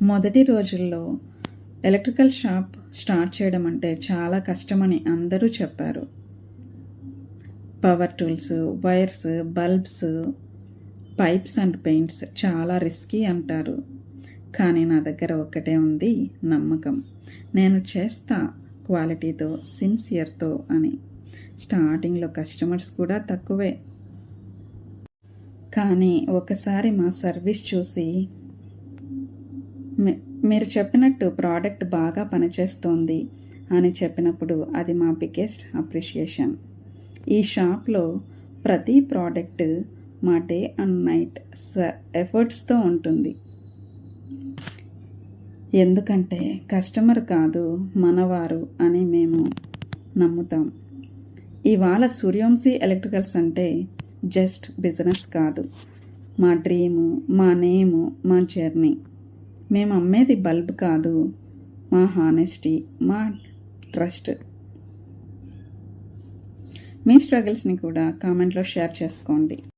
మొదటి రోజుల్లో electrical shop start చేయడం అంటే చాలా కష్టమని అందరూ చెప్పారు. Power tools, wires, bulbs, pipes and paints చాలా రిస్కీ అంటారు. కానీ నా దగ్గర ఒక్కటే ఉంది, నమ్మకం. నేను చేస్తా క్వాలిటీతో, సిన్సియర్తో అని. స్టార్టింగ్లో కస్టమర్స్ కూడా తక్కువే. కానీ ఒకసారి మా సర్వీస్ చూసి మీరు చెప్పినట్టు ప్రోడక్ట్ బాగా పనిచేస్తోంది అని చెప్పినప్పుడు అది మా బిగ్గెస్ట్ అప్రిషియేషన్. ఈ షాప్లో ప్రతి ప్రోడక్ట్ మా డే అండ్ నైట్ ఎఫర్ట్స్తో ఉంటుంది. ఎందుకంటే కస్టమర్ కాదు మనవారు అని మేము నమ్ముతాం. ఇవాళ సూర్యవంశీ ఎలక్ట్రికల్స్ అంటే జస్ట్ బిజినెస్ కాదు, మా డ్రీము, మా నేము, మా జర్నీ. మేము అమ్మేది బల్బ్ కాదు, మా హానెస్టీ, మా ట్రస్ట్. మీ స్ట్రగుల్స్ని కూడా కామెంట్లో షేర్ చేసుకోండి.